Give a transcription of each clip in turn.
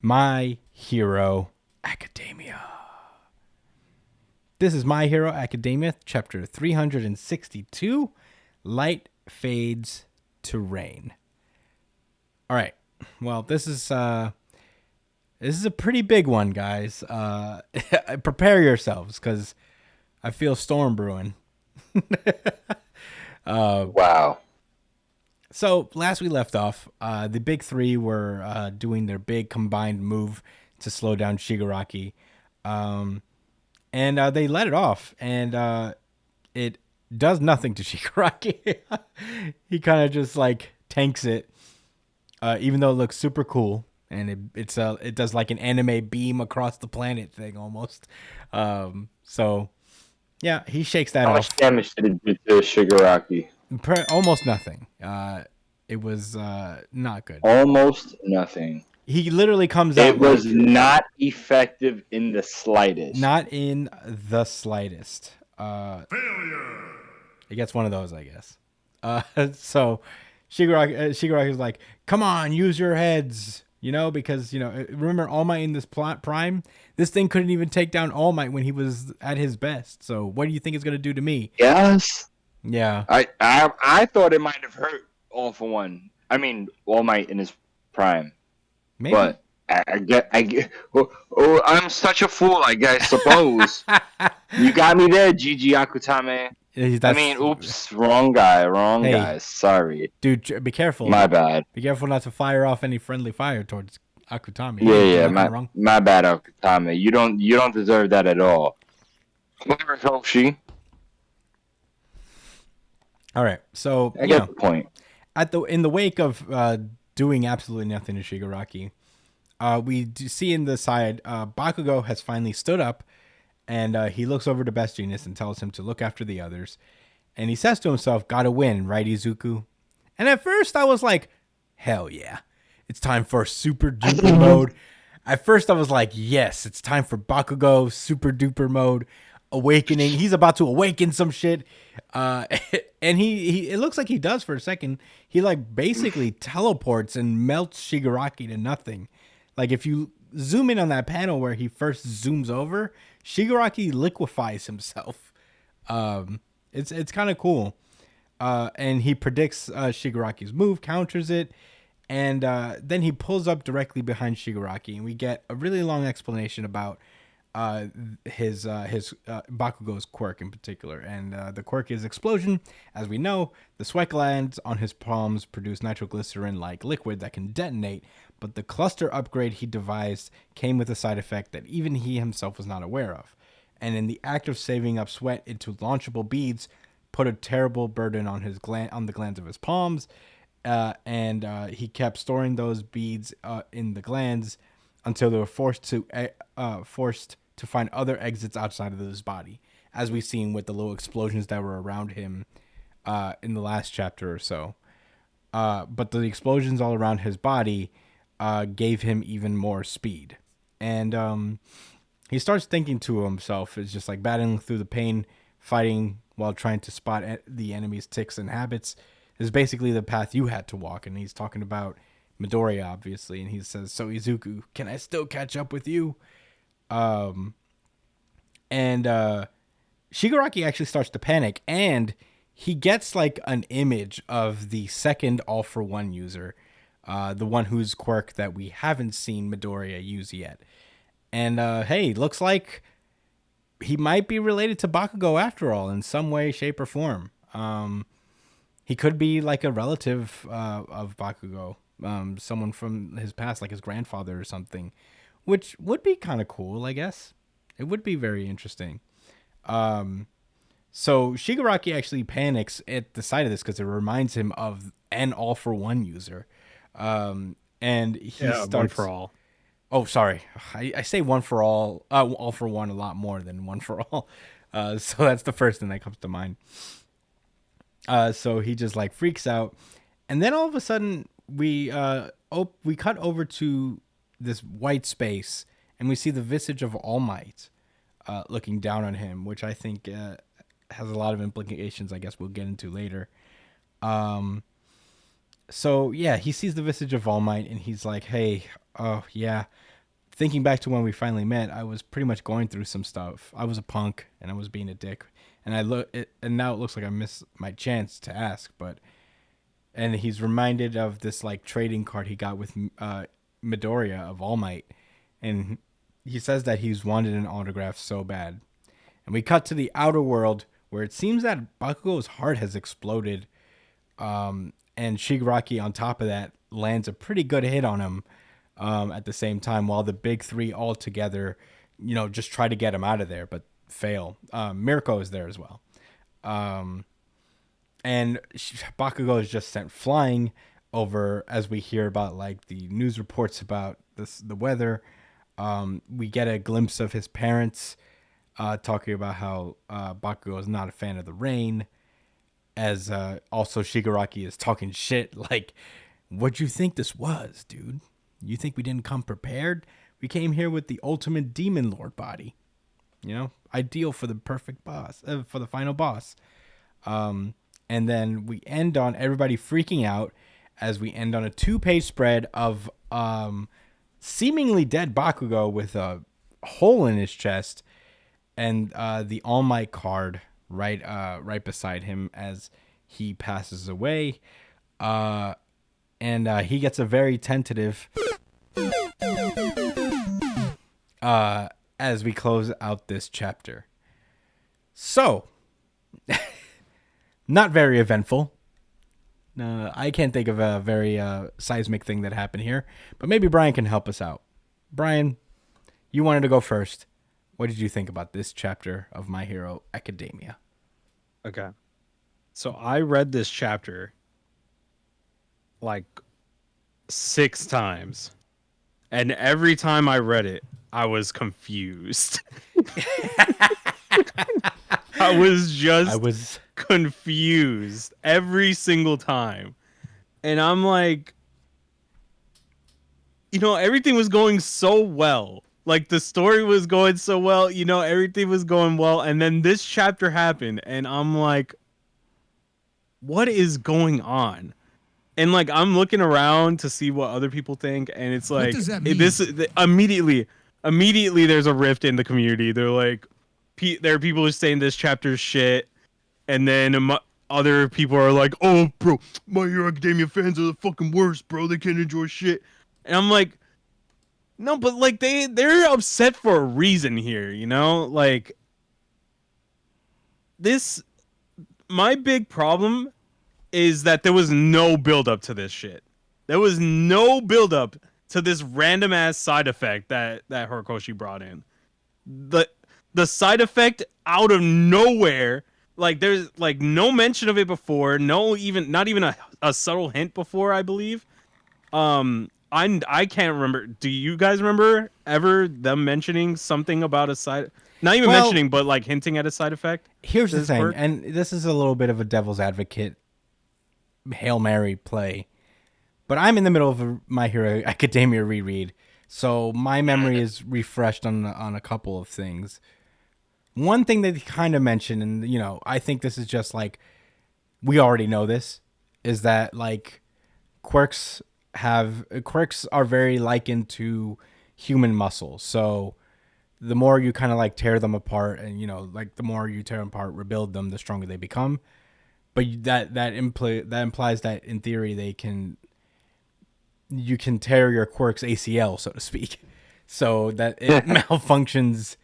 My Hero Academia. This is My Hero Academia, chapter 362, Light Fades to Rain. All right. Well, this is a pretty big one, guys. Prepare yourselves because I feel storm brewing. Wow. So last we left off, the big three were doing their big combined move to slow down Shigaraki. And they let it off, and it does nothing to Shigaraki. He kind of just like tanks it, even though it looks super cool, and it does like an anime beam across the planet thing almost. So yeah, he shakes that How much off. damage did it do to Shigaraki? Almost nothing. It was not good. Almost nothing. He literally comes out It like was not effective in the slightest. not in the slightest. Failure. It gets one of those, I guess. So Shigaraki's like, "Come on, use your heads." Because remember All Might in this plot prime. This thing couldn't even take down All Might when he was at his best. So what do you think it's gonna do to me? Yes. Yeah, I thought it might have hurt All for One. I mean, All Might in his prime. maybe. But I get. Oh, I'm such a fool. I suppose you got me there, Gigi Akutame. Oops, wrong guy. Sorry, Dude, be careful. my bad. Be careful not to fire off any friendly fire towards Akutami. My bad, Akutame. You don't deserve that at all. Whatever, Hoshi. All right, so I get the point. in the wake of doing absolutely nothing to Shigaraki, we see in the side Bakugo has finally stood up, and he looks over to Best Genius and tells him to look after the others, and he says to himself, "Gotta win, right, Izuku?" And at first I was like, "Hell yeah, it's time for super duper mode." At first I was like, "Yes, it's time for Bakugo super duper mode." Awakening. He's about to awaken some shit. And he it looks like he does for a second. He like basically teleports and melts Shigaraki to nothing. Like if you zoom in on that panel where he first zooms over, Shigaraki liquefies himself. It's kind of cool. And he predicts Shigaraki's move, counters it, and then he pulls up directly behind Shigaraki, and we get a really long explanation about his Bakugo's quirk in particular, and the quirk is explosion. As we know, the sweat glands on his palms produce nitroglycerin-like liquid that can detonate, but the cluster upgrade he devised came with a side effect that even he himself was not aware of, and in the act of saving up sweat into launchable beads, put a terrible burden on the glands of his palms, and he kept storing those beads in the glands until they were forced to find other exits outside of his body, as we've seen with the little explosions that were around him in the last chapter or so. But the explosions all around his body gave him even more speed. And he starts thinking to himself, it's just like battling through the pain, fighting while trying to spot the enemy's ticks and habits is basically the path you had to walk. And he's talking about Midoriya, obviously, and he says, "So Izuku, can I still catch up with you?" And Shigaraki actually starts to panic, and he gets like an image of the second All for One user, the one whose quirk that we haven't seen Midoriya use yet. And hey, looks like he might be related to Bakugo after all, in some way, shape, or form. He could be like a relative of Bakugo, someone from his past, like his grandfather or something, which would be kind of cool, I guess. It would be very interesting. So Shigaraki actually panics at the sight of this because it reminds him of an All for One user. And he starts One for all. Oh, sorry. I say one for all for one a lot more than one for all. So that's the first thing that comes to mind. So he just like freaks out, and then all of a sudden we cut over to this white space, and we see the visage of All Might looking down on him, which I think has a lot of implications. I guess we'll get into later. So yeah, he sees the visage of All Might, and he's like, "Hey, oh yeah, thinking back to when we finally met, I was pretty much going through some stuff. I was a punk and I was being a dick, and and now it looks like I missed my chance to ask. But and he's reminded of this like trading card he got with Midoriya of All Might, and he says that he's wanted an autograph so bad. And we cut to the outer world where it seems that Bakugo's heart has exploded, and Shigaraki on top of that lands a pretty good hit on him at the same time, while the big three all together, just try to get him out of there, but fail. Mirko is there as well. And Bakugo is just sent flying over as we hear about like the news reports about the weather. We get a glimpse of his parents talking about how Bakugo is not a fan of the rain, as also Shigaraki is talking shit like, what'd you think this was, dude? You think we didn't come prepared? We came here with the ultimate demon lord body. Ideal for the perfect boss, for the final boss. And then we end on everybody freaking out as we end on a 2-page spread of seemingly dead Bakugo with a hole in his chest, and the All Might card right beside him as he passes away. And he gets a very tentative as we close out this chapter. So, not very eventful. I can't think of a very seismic thing that happened here, but maybe Brian can help us out. Brian, you wanted to go first. What did you think about this chapter of My Hero Academia? Okay. So I read this chapter like 6 times. And every time I read it, I was confused. I was confused every single time. And I'm like, everything was going so well. Like, the story was going so well, everything was going well. And then this chapter happened, and I'm like, what is going on? And, like, I'm looking around to see what other people think, and it's like, what does that mean? Immediately there's a rift in the community. They're like, there are people who are saying this chapter's shit, and then other people are like, oh, bro, My Hero Academia fans are the fucking worst, bro. They can't enjoy shit. And I'm like, no, but like they're upset for a reason here, Like, my big problem is that there was no build up to this shit. There was no build up to this random ass side effect that Horikoshi brought in. The side effect out of nowhere, like there's like no mention of it before, not even a subtle hint before, I believe. I can't remember. Do you guys remember ever them mentioning something about a side? Not even mentioning, but like hinting at a side effect. Here's the thing, and this is a little bit of a devil's advocate Hail Mary play, but I'm in the middle of a My Hero Academia reread, so my memory is refreshed on a couple of things. One thing that he kind of mentioned, and I think this is just like, we already know this, is that like quirks are very likened to human muscle. So the more you kind of like tear them apart, and like the more you tear them apart, rebuild them, the stronger they become. But that implies that in theory you can tear your quirk's ACL, so to speak, so that it malfunctions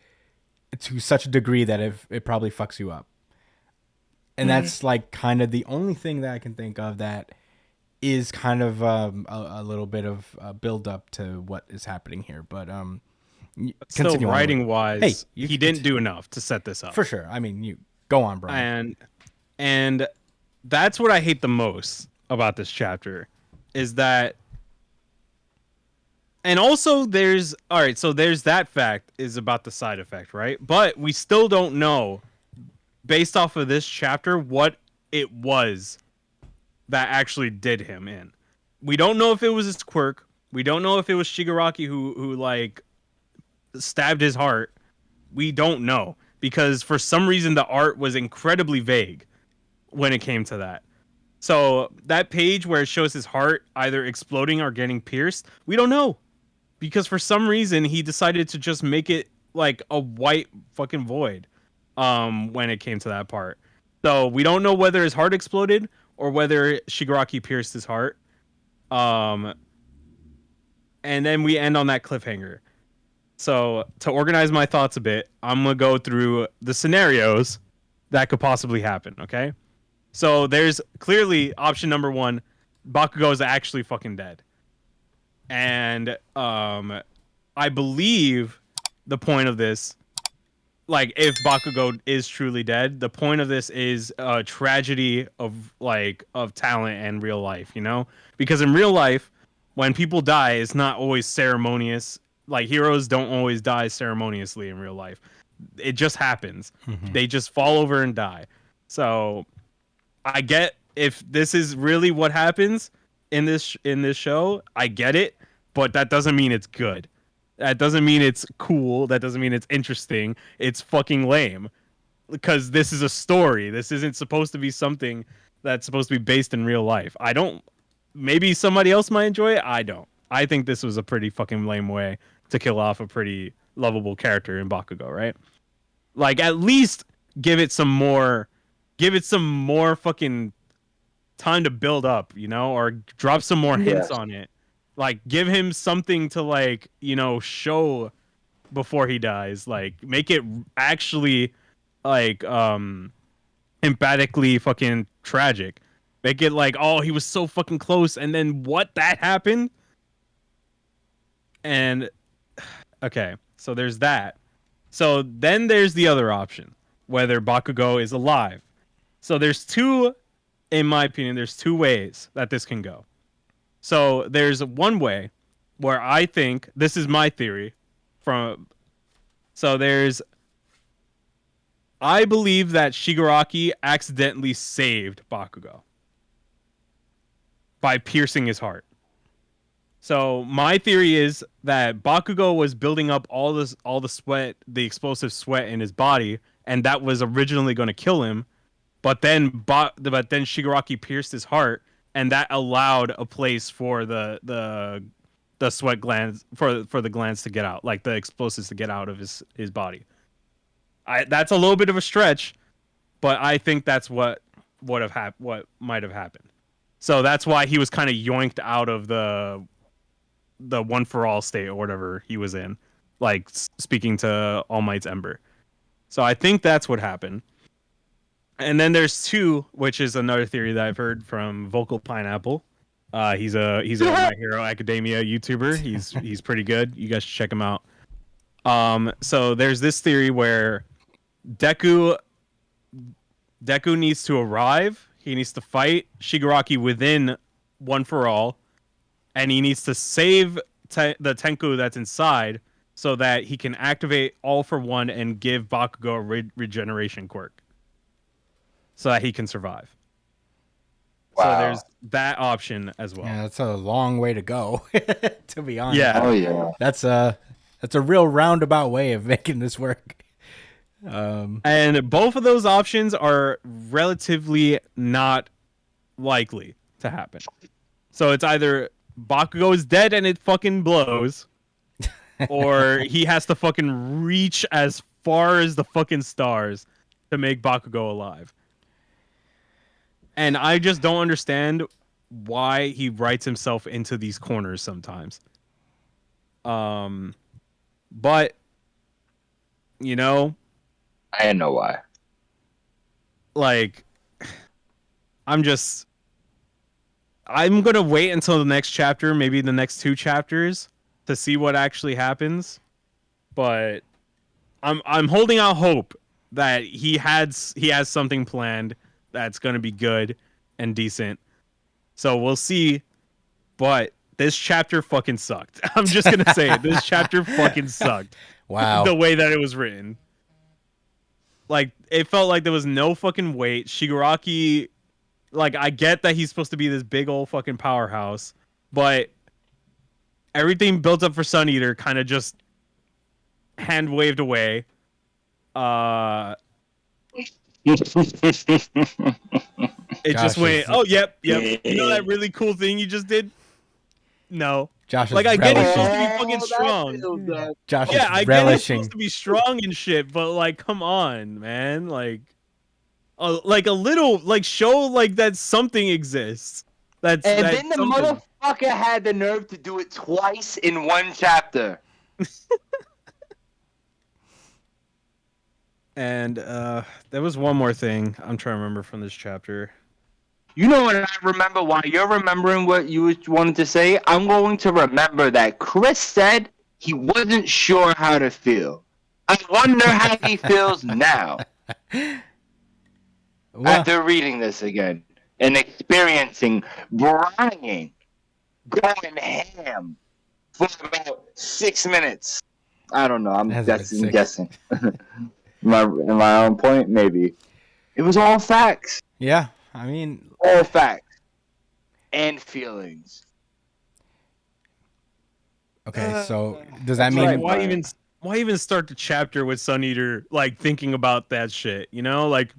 to such a degree that it probably fucks you up. And that's like kind of the only thing that I can think of that is kind of a little bit of a build up to what is happening here. But still, writing wise, hey, he didn't do enough to set this up. For sure. I mean, you go on, Brian. And that's what I hate the most about this chapter, is that. And also there's that fact is about the side effect, right? But we still don't know, based off of this chapter, what it was that actually did him in. We don't know if it was his quirk. We don't know if it was Shigaraki who like stabbed his heart. We don't know, because for some reason the art was incredibly vague when it came to that. So that page where it shows his heart either exploding or getting pierced, we don't know, because for some reason he decided to just make it like a white fucking void when it came to that part. So we don't know whether his heart exploded or whether Shigaraki pierced his heart. And then we end on that cliffhanger. So to organize my thoughts a bit, I'm going to go through the scenarios that could possibly happen, okay? So there's clearly option number 1, Bakugo is actually fucking dead. And I believe the point of this, like if Bakugo is truly dead, the point of this is a tragedy of talent and real life, you know? Because in real life, when people die, it's not always ceremonious. Like heroes don't always die ceremoniously in real life. It just happens. They just fall over and die. So I get if this is really what happens in this show, I get it, but that doesn't mean it's good. That doesn't mean it's cool. That doesn't mean it's interesting. It's fucking lame. Because this is a story. This isn't supposed to be something that's supposed to be based in real life. Maybe somebody else might enjoy it. I don't. I think this was a pretty fucking lame way to kill off a pretty lovable character in Bakugo, right? Like at least give it some more fucking time to build up, you know, or drop some more hints on it. Like give him something to like, you know, show before he dies. Like make it actually like emphatically fucking tragic. Make it like, oh, he was so fucking close, and then what that happened? And okay, so there's that. So then there's the other option, whether Bakugo is alive. So there's two, in my opinion, there's two ways that this can go. So there's one way where I think, this is my theory, I believe that Shigaraki accidentally saved Bakugo by piercing his heart. So my theory is that Bakugo was building up all the sweat, the explosive sweat in his body, and that was originally going to kill him. But then Shigaraki pierced his heart, and that allowed a place for the sweat glands for the glands to get out, like the explosives to get out of his body. That's a little bit of a stretch, but I think that's what might have happened. So that's why he was kind of yoinked out of the one for all state or whatever he was in, like speaking to All Might's Ember. So I think that's what happened. And then there's two, which is another theory that I've heard from Vocal Pineapple. He's a My Hero Academia YouTuber. He's pretty good. You guys should check him out. So there's this theory where Deku needs to arrive. He needs to fight Shigaraki within One for All, and he needs to save the Tenku that's inside so that he can activate All for One and give Bakugo a regeneration quirk so that he can survive. Wow. So there's that option as well. Yeah, that's a long way to go, to be honest. Yeah. Oh yeah. That's a real roundabout way of making this work. And both of those options are relatively not likely to happen. So it's either Bakugo is dead and it fucking blows, or he has to fucking reach as far as the fucking stars to make Bakugo alive. And I just don't understand why he writes himself into these corners sometimes. But you know, I know why. Like, I'm gonna wait until the next chapter, maybe the next two chapters, to see what actually happens. But I'm holding out hope that he has something planned that's gonna be good and decent. So we'll see. But this chapter fucking sucked. I'm just gonna say it. This chapter fucking sucked. Wow. The way that it was written. Like, it felt like there was no fucking weight. Shigaraki, like, I get that he's supposed to be this big old fucking powerhouse, but everything built up for Sun Eater kind of just hand waved away. It just went, oh, yep. You know that really cool thing you just did? No. Josh is Like, I get he's supposed to be relishing. fucking strong. Josh Yeah, I is get he's relishing. supposed to be strong and shit, but like, come on, man. Like a little, like, show like that something exists. And That's then the something. motherfucker had the nerve to do it twice in one chapter. And there was one more thing I'm trying to remember from this chapter. You know what I remember? While you're remembering what you wanted to say, I'm going to remember that Chris said he wasn't sure how to feel. I wonder how he feels now. Well, After reading this again and experiencing Brian going ham for about 6 minutes. I don't know. I'm Hasn't been guessing. Am I on point? Maybe. It was all facts. yeah, I mean, All facts. And feelings. okay, so does that That's mean right. Why even start the chapter with Sun Eater like thinking about that shit? You know, like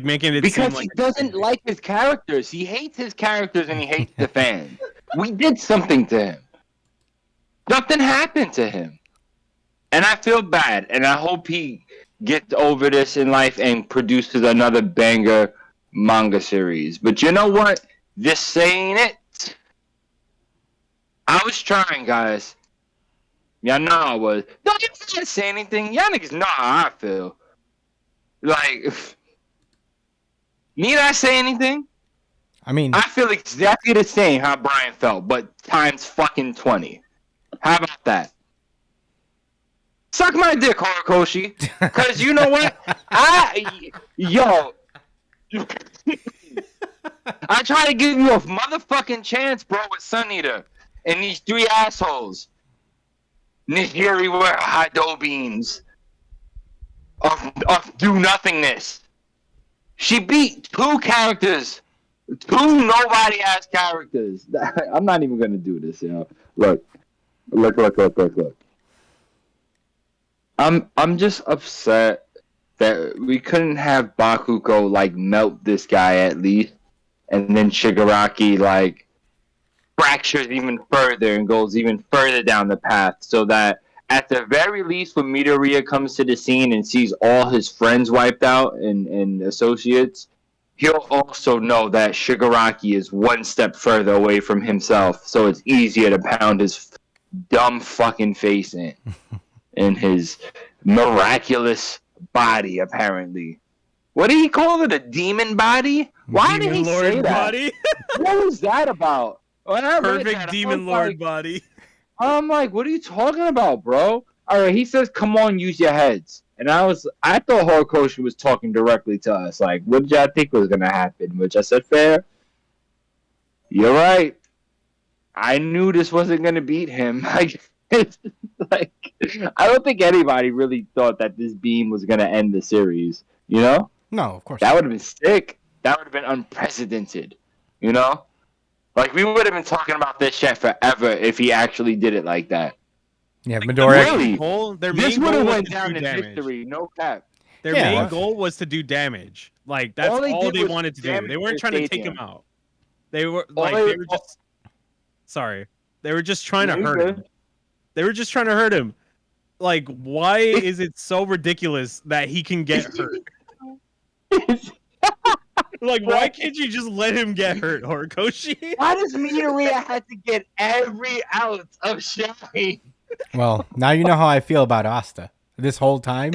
making it Because seem like he doesn't like his characters. He hates his characters and he hates the fans. We did something to him. Something happened to him. And I feel bad. And I hope he gets over this in life and produces another banger manga series. But you know what? This ain't it. I was trying, guys. Y'all know I was. Don't you gotta say anything. Y'all niggas know how I feel. Like, need I say anything? I mean, I feel exactly the same how Brian felt, but times fucking 20. How about that? Suck my dick, Horikoshi. Because you know what? Yo. I try to give you a motherfucking chance, bro, with Sun Eater. And these three assholes. Nihiri were Hado beans. Of do nothingness. She beat two characters. Two nobody ass characters. I'm not even gonna do this, you know. Look. I'm just upset that we couldn't have Bakugo like melt this guy at least, and then Shigaraki like fractures even further and goes even further down the path, so that at the very least when Midoriya comes to the scene and sees all his friends wiped out and associates, he'll also know that Shigaraki is one step further away from himself, so it's easier to pound his dumb fucking face in his miraculous body, apparently. What did he call it? A demon body? Why did he Lord say that? body? What was that about? When I read Perfect that, Demon Lord body. I'm like, what are you talking about, bro? All right, he says, "Come on, use your heads," and I thought Horikoshi was talking directly to us. Like, what did y'all think was gonna happen? Which I said, fair. You're right. I knew this wasn't gonna beat him. Like, I don't think anybody really thought that this beam was gonna end the series. You know, no, of course that not. would have been sick. That would have been unprecedented. You know, like we would have been talking about this shit forever if he actually did it like that. Yeah, Like, Midoriya. their This main would goal have was went to down do in damage. history. No cap. Their Yeah. main goal was to do damage. Like that's All they all did they was wanted to do. damage They weren't the trying to take stadium. him out. They were All like they- they were just sorry. They were just trying to No, you're hurt him. good. They were just trying to hurt him. Like, why is it so ridiculous that he can get hurt? Like, why can't you just let him get hurt, Horikoshi? Why does Midoriya have to get every ounce of shine? Well, now you know how I feel about Asta. This whole time,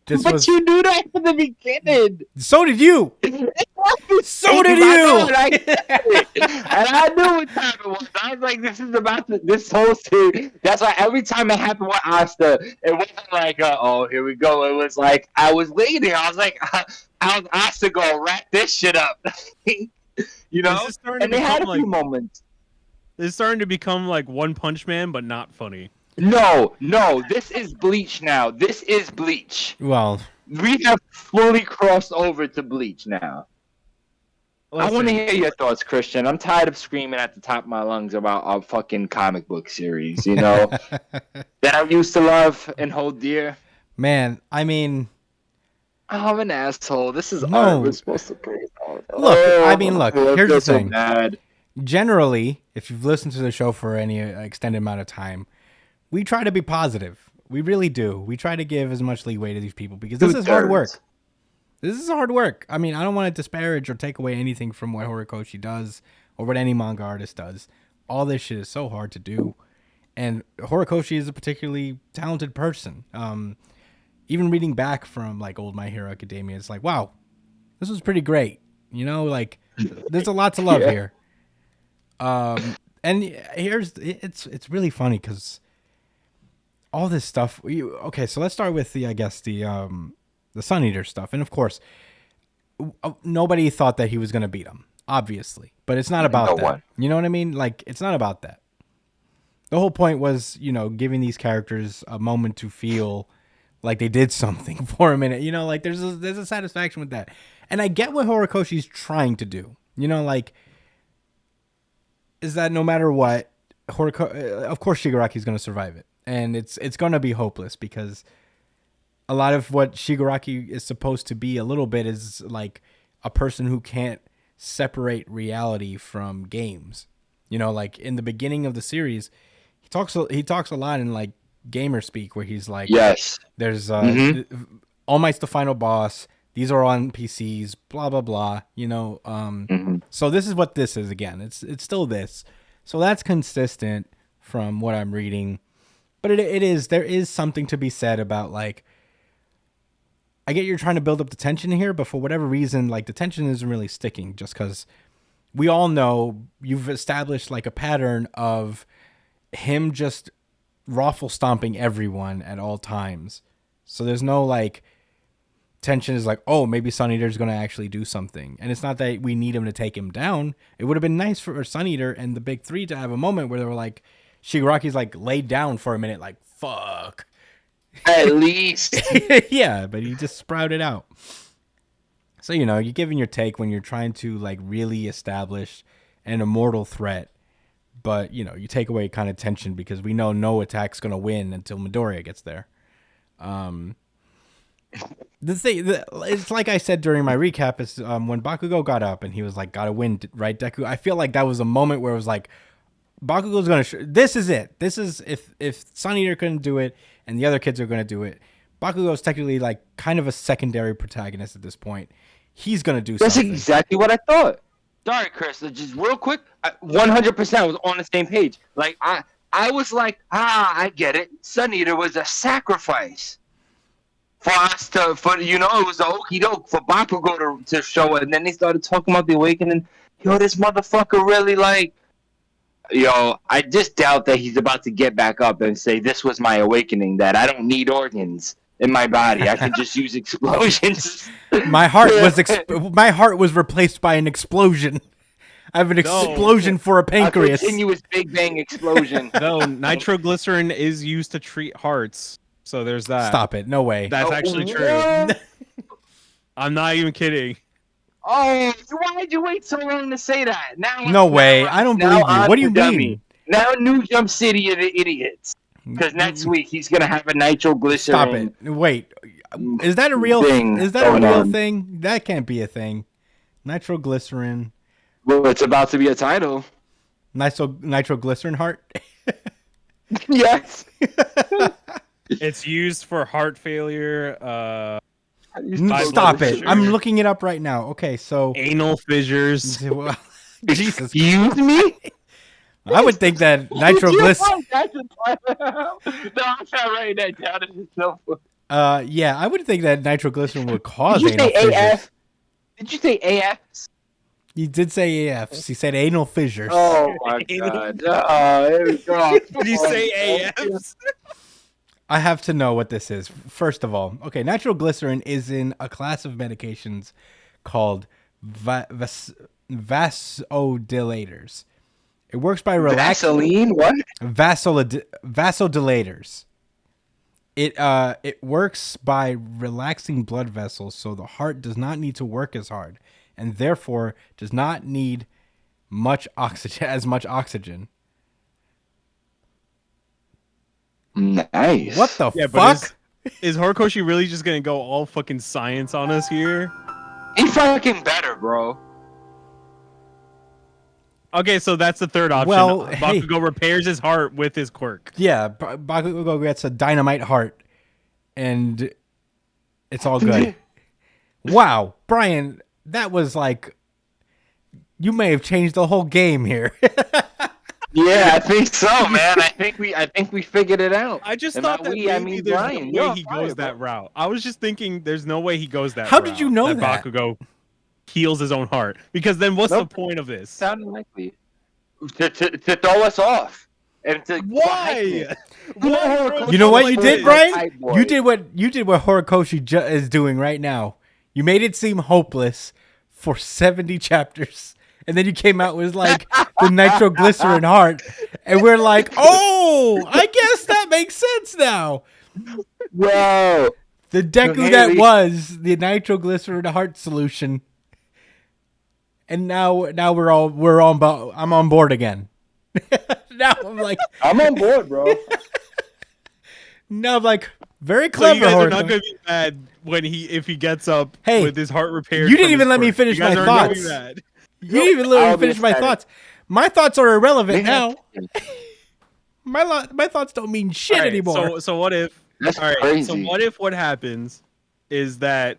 But you knew that from the beginning. So did you. So did I know, you. and I get it. And I knew what time it was. I was like, this whole series. That's why every time it happened with Asta, it wasn't like, oh, here we go. It was like, I was waiting. I was like, how's Asta gonna wrap this shit up? You know? This is starting to And they had a become few like moments. it's starting to become like One Punch Man, but not funny. No, this is Bleach now. This is Bleach. Well, We have fully crossed over to Bleach now. I want to hear your thoughts, Christian. I'm tired of screaming at the top of my lungs about our fucking comic book series, you know, that I used to love and hold dear. man, I mean, I'm an asshole. This is No. art. We're supposed to praise art. Look, I mean, look, I here's feel the so thing. bad. generally, if you've listened to the show for any extended amount of time, we try to be positive. We really do. We try to give as much leeway to these people because this is hard work. This is hard work. I mean, I don't want to disparage or take away anything from what Horikoshi does or what any manga artist does. All this shit is so hard to do. And Horikoshi is a particularly talented person. Even reading back from like old My Hero Academia, it's like, wow, this was pretty great. You know, like there's a lot to love here. And it's really funny because all this stuff. Okay, so let's start with the Sun Eater stuff, and of course, nobody thought that he was going to beat him, obviously. But it's not about that. You know what I mean? Like, it's not about that. The whole point was, giving these characters a moment to feel like they did something for a minute. Like there's a satisfaction with that, and I get what Horikoshi's trying to do. Is that no matter what, of course Shigaraki's going to survive it, and it's going to be hopeless because a lot of what Shigaraki is supposed to be a little bit is like a person who can't separate reality from games. Like in the beginning of the series, he talks a lot in like gamer speak where he's like, yes, there's All Might's the final boss. These are on PCs, blah blah blah. So this is what this is again. It's still this. So that's consistent from what I'm reading, but there is something to be said about like. I get you're trying to build up the tension here, but for whatever reason, like the tension isn't really sticking just because we all know you've established like a pattern of him just raffle stomping everyone at all times. So there's no like tension is like, oh, maybe Sun Eater's going to actually do something. And it's not that we need him to take him down. It would have been nice for Sun Eater and the big three to have a moment where they were like, Shigaraki's like laid down for a minute, like, fuck. At least. Yeah, but he just sprouted out. So, you're giving your take when you're trying to like really establish an immortal threat. But, you take away kind of tension because we know no attack's going to win until Midoriya gets there. It's like I said during my recap is when Bakugo got up and he was like, gotta win, right, Deku? I feel like that was a moment where it was like, Bakugo's going to... this is it. This is... If Sun Eater couldn't do it and the other kids are going to do it, Bakugo's technically like kind of a secondary protagonist at this point. He's going to do something. That's exactly what I thought. Sorry, Chris. Just real quick. 100% was on the same page. Like, I was like, I get it. Sun Eater was a sacrifice for us it was a okie doke for Bakugo to show it. And then they started talking about the awakening. This motherfucker really like... I just doubt that he's about to get back up and say, this was my awakening, that I don't need organs in my body. I can just use explosions. My heart was replaced by an explosion. I have an explosion for a pancreas. A continuous Big Bang explosion. No, nitroglycerin is used to treat hearts. So there's that. Stop it. No way. That's actually true. I'm not even kidding. Oh, why'd you wait so long to say that? No way. I don't believe you. What do you mean? Now New Jump City are the idiots. Because next week he's going to have a nitroglycerin. Stop it. Wait. Is that a real thing? Is that a real thing? That can't be a thing. Nitroglycerin. Well, it's about to be a title. Nitroglycerin heart? Yes. It's used for heart failure. Stop it. I'm looking it up right now. Okay, so... anal fissures. Well, Jesus. Excuse me? I would think that nitroglycerin... No, I'm not writing that down. It's so funny. Yeah, I would think that nitroglycerin would cause Did you anal say fissures. AF? Did you say AF? He did say AFs. He said anal fissures. Oh my god. There we go. Did you say AFs? I have to know what this is. First of all, okay, nitroglycerin is in a class of medications called vasodilators. It works by relaxing... Vaseline? What? Vasodilators. It works by relaxing blood vessels so the heart does not need to work as hard and therefore does not need as much oxygen. Nice. What the fuck? Is Horikoshi really just gonna go all fucking science on us here? He fucking better, bro. Okay, so that's the third option. Well, Bakugo repairs his heart with his quirk. Yeah, Bakugo gets a dynamite heart, and it's all good. Wow, Brian, that was like, you may have changed the whole game here. Yeah, I think so, man. I think we figured it out. I just And thought by that we, I maybe mean there's Brian. no way You're he fire, goes that bro. route. I was just thinking there's no way he goes that How route. did you know that? Bakugo heals his own heart? Because then what's Nope. the point of this? Sounded likely to throw us off and to Why? Why? You know what you Like did, a Brian? hype boy. You did what Horikoshi is doing right now. You made it seem hopeless for 70 chapters. And then you came out with like the nitroglycerin heart. And we're like, oh, I guess that makes sense now. Whoa. The Deku that was the nitroglycerin heart solution. And now I'm on board again. Now I'm like, I'm on board, bro. now I'm like, very So clever. you guys are Horikoshi. not gonna be mad when if he gets up Hey, with his heart repaired. you didn't from even his let me quirk. finish You guys my aren't gonna be thoughts. mad. You didn't even let I'll me be finish my ecstatic. thoughts. My thoughts are irrelevant Man. now. My thoughts don't mean shit All right, anymore. So what if? That's all right. crazy. So what if what happens is that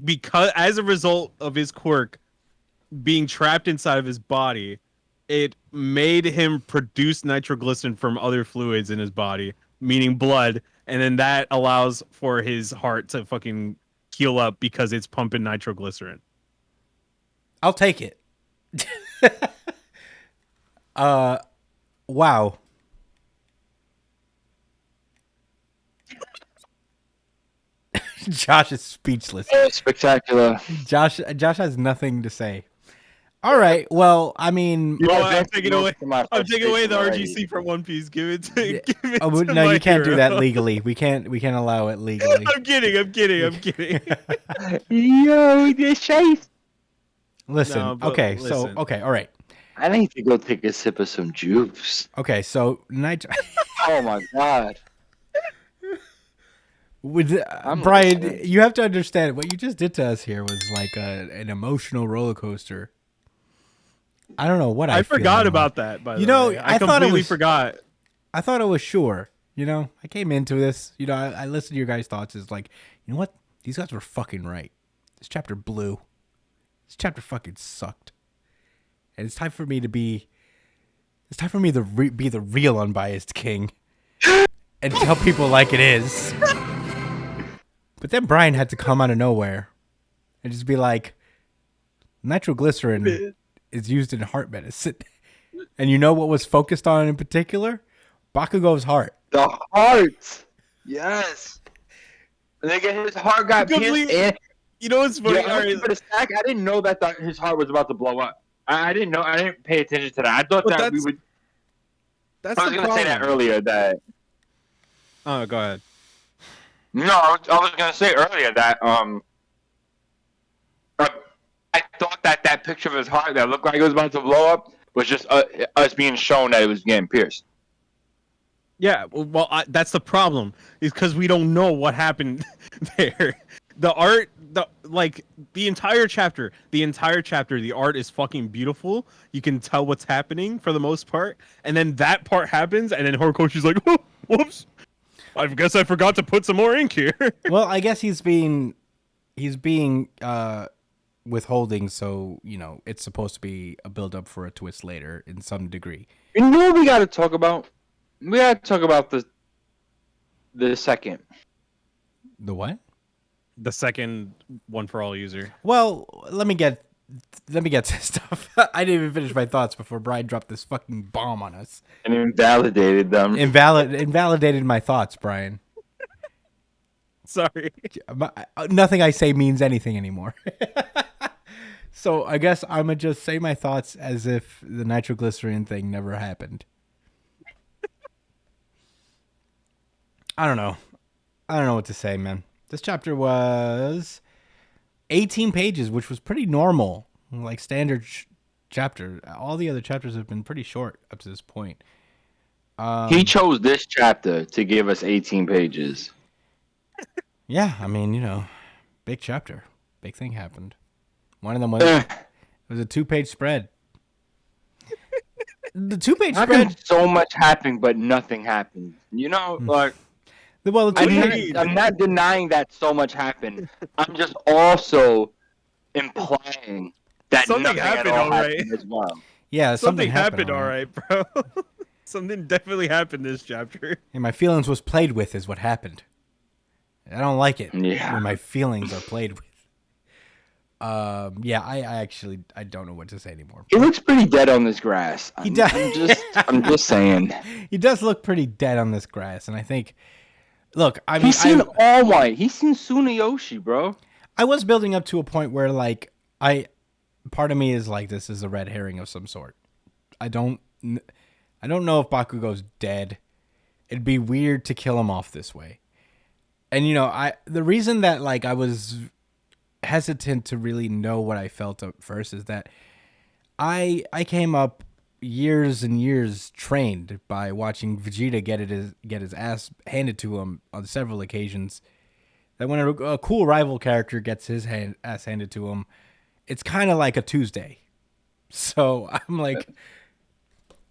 because as a result of his quirk being trapped inside of his body, it made him produce nitroglycerin from other fluids in his body, meaning blood, and then that allows for his heart to fucking heal up because it's pumping nitroglycerin. I'll take it. Wow. Josh is speechless. Oh, spectacular. Josh has nothing to say. All right. Well, I mean, You know Well, what? I'm that's taking most away. of my I'm taking away the frustration RGC already. from One Piece. Give it to. Yeah. Give it oh, to no, my you can't do hero. that legally. We can't allow it legally. I'm kidding. I'm kidding. Yo, this chase. Listen. No, but okay. listen. So okay. All right. I need to go take a sip of some juice. Okay. So Oh my god. With I'm Brian, listening. you have to understand what you just did to us here was like an emotional roller coaster. I don't know what I feel forgot anymore. about that. By the You know, way. I I thought it completely was- forgot. I thought it was sure. You know, I came into this. You know, I listened to your guys' thoughts. It's like, you know what? These guys were fucking right. This chapter blew. This chapter fucking sucked. And it's time for me to be. It's time for me to be the real unbiased king, and tell people like it is. But then Brian had to come out of nowhere, and just be like, nitroglycerin is used in heart medicine. And you know what was focused on in particular? Bakugo's heart. The heart. Yes. Nigga, his heart got pierced. Complete- And, You know what's funny? yeah, All right, for the stack, I didn't know that his heart was about to blow up. I didn't know. I didn't pay attention to that. I thought But that we that's- would. that's I was the gonna say that problem. earlier. That Oh, go ahead. no, I was gonna say earlier that I thought that picture of his heart that looked like it was about to blow up was just us being shown that it was getting pierced. Yeah, well, that's the problem. Is because we don't know what happened there. The art, the entire chapter, the art is fucking beautiful. You can tell what's happening for the most part, and then that part happens, and then Horikoshi's like, oh, "Whoops, I guess I forgot to put some more ink here." Well, I guess he's being withholding, so you know it's supposed to be a build up for a twist later in some degree. You know what we got to talk about? We got to talk about the second. The what? The second one for all user. Well, let me get to stuff. I didn't even finish my thoughts before Brian dropped this fucking bomb on us. And invalidated them. Invalidated my thoughts, Brian. Sorry. Nothing I say means anything anymore. So I guess I'm gonna just say my thoughts as if the nitroglycerin thing never happened. I don't know what to say, man. This chapter was 18 pages, which was pretty normal, like standard chapter. All the other chapters have been pretty short up to this point. He chose this chapter to give us 18 pages. Yeah, I mean, you know, big chapter, big thing happened. One of them was it was a 2-page spread. the 2-page How can spread. so much happen but nothing happened? You know, like Well, the 2-page. I'm not denying that so much happened. I'm just also implying that Something nothing at happened, all all right. happened as well. Yeah, Something happened, all all right. right, bro. Something definitely happened this chapter. And my feelings was played with is what happened. I don't like it Yeah. when my feelings are played with. Yeah, I actually I don't know what to say anymore. He looks pretty dead on this grass. He does. I'm just saying. He does look pretty dead on this grass, and I think. Look, I mean, He's seen All Might. He's seen Tsunayoshi, bro. I was building up to a point where, like, part of me is like, this is a red herring of some sort. I don't know if Bakugo's dead. It'd be weird to kill him off this way. And the reason that like I was hesitant to really know what I felt at first is that I came up years and years trained by watching Vegeta get his ass handed to him on several occasions. That when a cool rival character gets his ass handed to him, it's kind of like a Tuesday. So I'm like,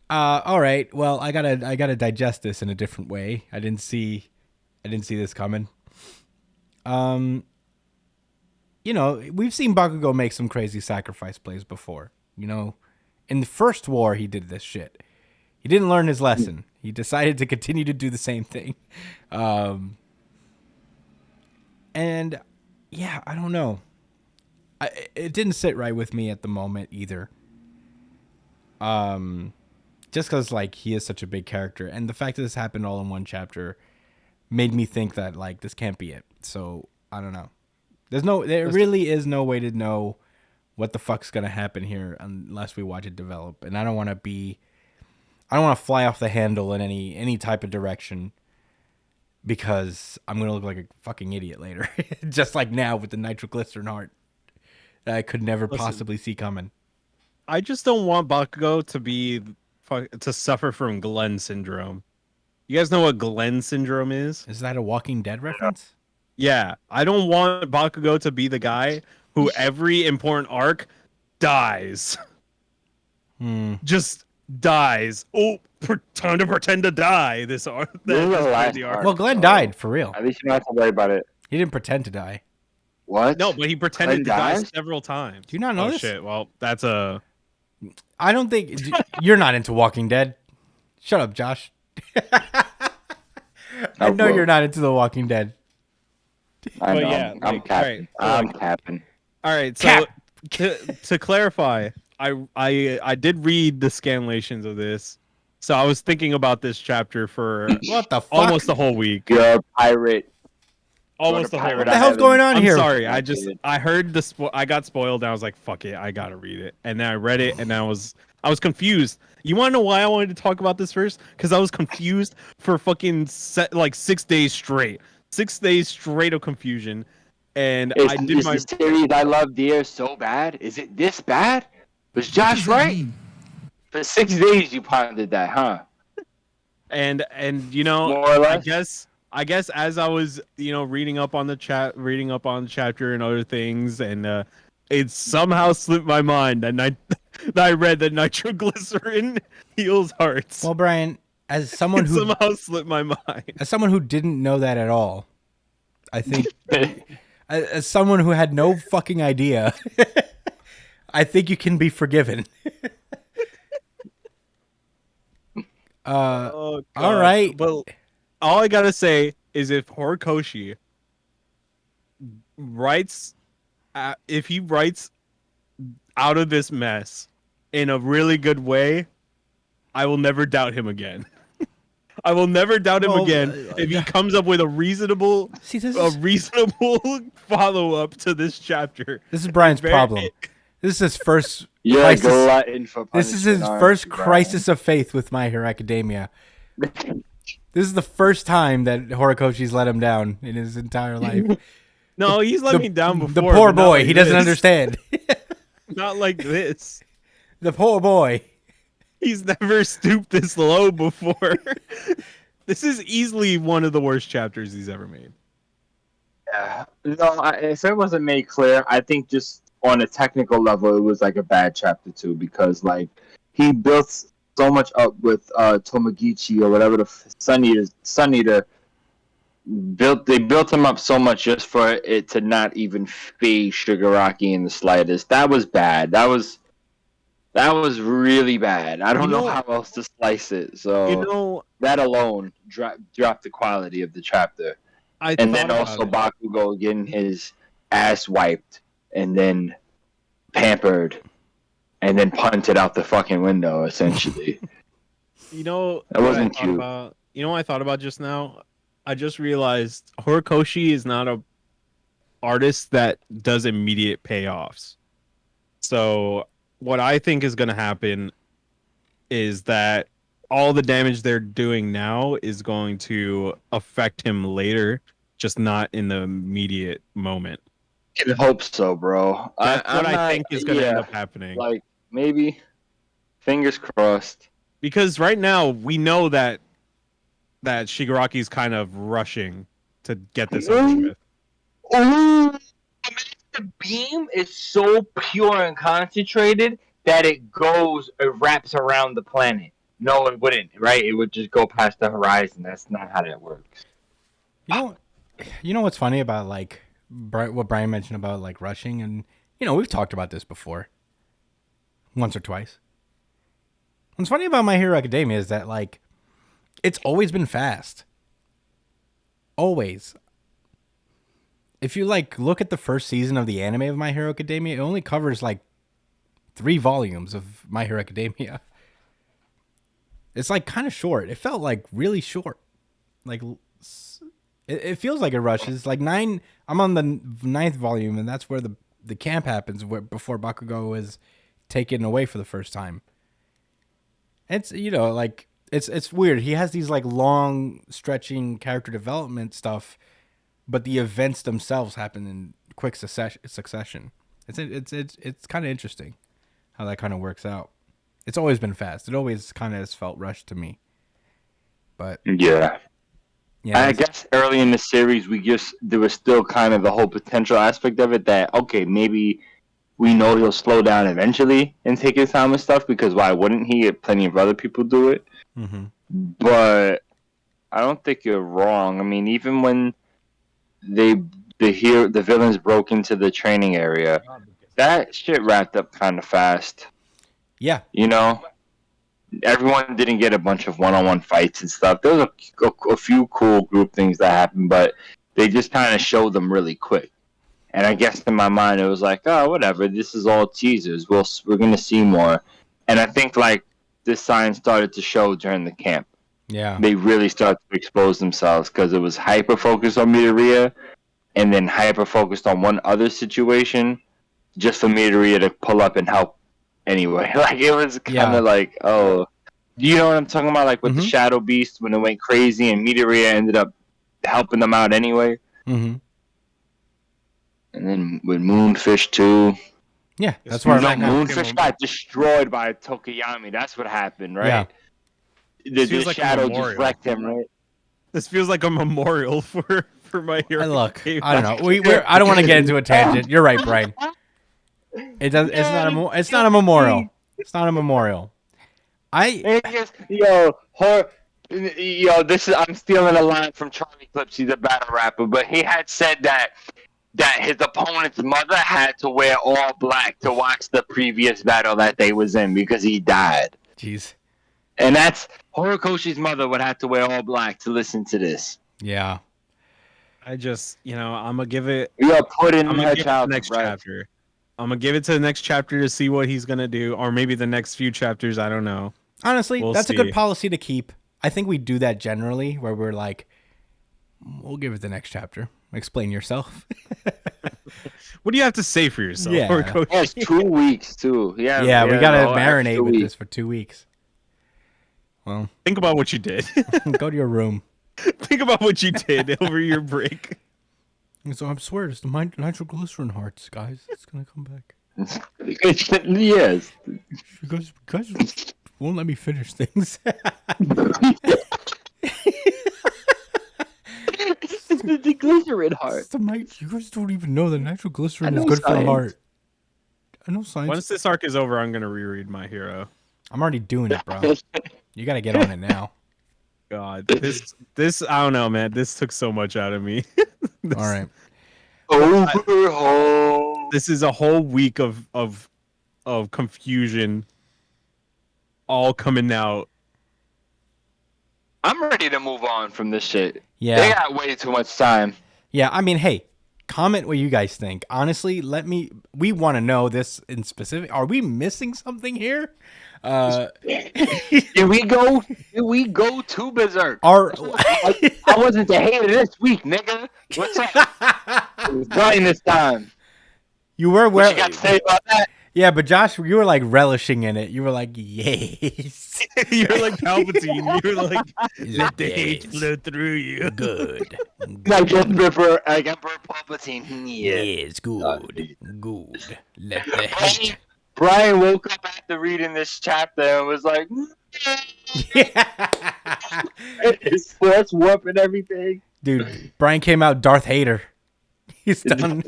all right, well, I gotta digest this in a different way. I didn't see this coming. We've seen Bakugo make some crazy sacrifice plays before. In the first war, he did this shit. He didn't learn his lesson. He decided to continue to do the same thing. And yeah, I don't know. It didn't sit right with me at the moment either. Just because like he is such a big character, and the fact that this happened all in one chapter made me think that like this can't be it. So I don't know. There really is no way to know what the fuck's gonna happen here unless we watch it develop. And I don't want to fly off the handle in any type of direction because I'm gonna look like a fucking idiot later, just like now with the nitroglycerin heart that I could never possibly see coming. I just don't want Bakugo to suffer from Glenn syndrome. You guys know what Glenn syndrome is? Is that a Walking Dead reference? Yeah, I don't want Bakugo to be the guy who every important arc dies. Just dies. Oh, time to pretend to die. This arc. Well, Glenn died for real. At least you don't have to worry about it. He didn't pretend to die. What? No, but he pretended to die several times. Do you not know this? Shit. Well, that's a. I don't think you're not into Walking Dead. Shut up, Josh. I know you're not into The Walking Dead. I know. Yeah, I'm capping. I'm capping. All right, so to clarify, I did read the scanlations of this, so I was thinking about this chapter for what the fuck? Almost the whole week. You're a pirate. Almost the whole week. What the hell's going on here? I'm sorry. I heard I got spoiled and I was like, fuck it, I gotta read it. And then I read it and I was confused. You want to know why I wanted to talk about this first? Because I was confused for fucking 6 days straight. 6 days straight of confusion. And Is the series I love dear so bad? Is it this bad? Was Josh right? For 6 days you pondered that, huh? And more or less? I guess as I was, reading up on the chapter and other things, and it somehow slipped my mind that I read that nitroglycerin heals hearts. Well, Brian, as someone who somehow slipped my mind, as someone who didn't know that at all, I think, as someone who had no fucking idea, I think you can be forgiven. All right. Well, all I gotta say is if Horikoshi writes out of this mess in a really good way, I will never doubt him again. I will never doubt him again if he comes up with a reasonable follow-up to this chapter. This is Brian's problem. This is his first crisis. This is his first crisis of faith with My Hero Academia. This is the first time that Horikoshi's let him down in his entire life. No, he's let me down before. The poor boy, he doesn't understand. Not like this. The poor boy. He's never stooped this low before. This is easily one of the worst chapters he's ever made. Yeah. No, if it wasn't made clear, I think just on a technical level, it was like a bad chapter too, because like he built so much up with Tomogichi or whatever the Sun Eater. They built him up so much just for it to not even phase Shigaraki in the slightest. That was bad. That was really bad. I don't know how else to slice it. So that alone dropped the quality of the chapter. And then also Bakugo getting his ass wiped and then pampered and then punted out the fucking window, essentially. That wasn't cute. what I thought about just now? I just realized Horikoshi is not a artist that does immediate payoffs. So what I think is going to happen is that all the damage they're doing now is going to affect him later, just not in the immediate moment. I hope so, bro. That's what I think is going to end up happening. Like, maybe. Fingers crossed. Because right now, we know that Shigaraki's kind of rushing to get this over with. Oh, the beam is so pure and concentrated that it wraps around the planet. No, it wouldn't, right? It would just go past the horizon. That's not how that works. You know what's funny about like what Brian mentioned about like rushing, and we've talked about this before, once or twice. What's funny about My Hero Academia is that like it's always been fast. Always. If you like look at the first season of the anime of My Hero Academia, it only covers like 3 volumes of My Hero Academia. It's like kind of short. It felt like really short. Like it feels like it rushes. Like 9. I'm on the 9th volume, and that's where the camp happens, before Bakugo is taken away for the first time. It's like it's weird. He has these like long stretching character development stuff, but the events themselves happen in quick succession. It's kind of interesting how that kind of works out. It's always been fast. It always kind of has felt rushed to me. But yeah, I guess early in the series there was still kind of the whole potential aspect of it that okay, maybe we know he'll slow down eventually and take his time and stuff, because why wouldn't he? Plenty of other people do it. Mm-hmm. But I don't think you're wrong. I mean, even when the villains broke into the training area, that shit wrapped up kind of fast. Yeah. Everyone didn't get a bunch of one-on-one fights and stuff. There was a few cool group things that happened, but they just kind of showed them really quick. And I guess in my mind, it was like, oh, whatever. This is all teasers. We're going to see more. And I think, like, this sign started to show during the camp. Yeah. They really started to expose themselves because it was hyper-focused on Midoriya and then hyper-focused on one other situation just for Midoriya to pull up and help anyway. Like, it was kind of like, oh. You know what I'm talking about? Like, with the Shadow Beast, when it went crazy and Midoriya ended up helping them out anyway. Mm-hmm. And then with Moonfish too. Yeah, that's where Moonfish got destroyed by Tokiyami. That's what happened, right? Yeah. The shadow just wrecked him, right? This feels like a memorial for My Hero. Look, I don't know. I don't want to get into a tangent. You're right, Brian. It's not a memorial. It's not a memorial. I'm stealing a line from Charlie Clips. He's a battle rapper, but he had said that his opponent's mother had to wear all black to watch the previous battle that they was in because he died. Jeez. And that's Horikoshi's mother would have to wear all black to listen to this. Yeah. I just, I'm gonna give it. Put in her child next chapter. I'm gonna give it to the next chapter to see what he's gonna do, or maybe the next few chapters. I don't know. Honestly, that's a good policy to keep. I think we do that generally, where we're like, we'll give it the next chapter. Explain yourself. What do you have to say for yourself? Yeah. It's 2 weeks too. Yeah, we gotta marinate with this for 2 weeks. Well, think about what you did. Go to your room. Think about what you did over your break. So I swear, it's the nitroglycerin hearts, guys. It's gonna come back. Yes. You guys won't let me finish things. The glycerin heart. You guys don't even know that nitroglycerin is good for the heart. I know science. Once this arc is over, I'm gonna reread My Hero. I'm already doing it, bro. You got to get on it now. God, this I don't know, man. This took so much out of me. All right. Overhaul. This is a whole week of confusion, all coming out. I'm ready to move on from this shit. Yeah. They got way too much time. Yeah, I mean, hey, comment what you guys think. Honestly, we want to know this in specific. Are we missing something here? Here we go. Here we go to Berserk. I wasn't the hater this week, nigga. What's up? It was Brian this time. You were What you got to say about that? Yeah, but Josh, you were like relishing in it. You were like, yes. You're like Palpatine. You're like, let the hate flow through you. Good. Like Emperor Palpatine. Yeah. Yes, good. Good. Let the hate. Brian woke up after reading this chapter and was like, his force warp and everything. Dude, Brian came out Darth Hater. He's done.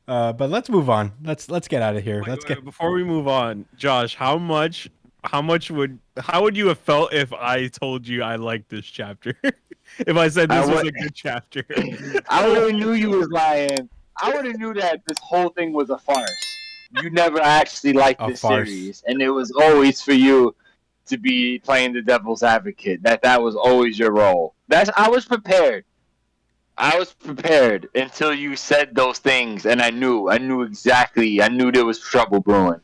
But let's move on. Let's get out of here. Before we move on, Josh, how would you have felt if I told you I liked this chapter? If I said this was a good chapter? I would have knew you was lying. I would have knew that this whole thing was a farce. You never actually liked this series, and it was always for you to be playing the devil's advocate. That was always your role. I was prepared. I was prepared until you said those things, and I knew exactly. I knew there was trouble brewing.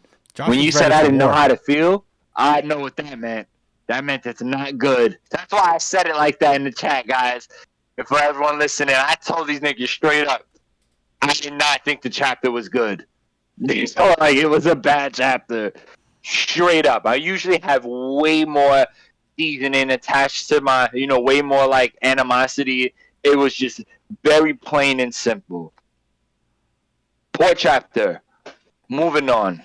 When you said I didn't know how to feel, I know what that meant. That meant it's not good. That's why I said it like that in the chat, guys. And for everyone listening, I told these niggas straight up, I did not think the chapter was good. They felt like it was a bad chapter. Straight up. I usually have way more seasoning attached to my, way more like animosity. It was just very plain and simple. Poor chapter. Moving on.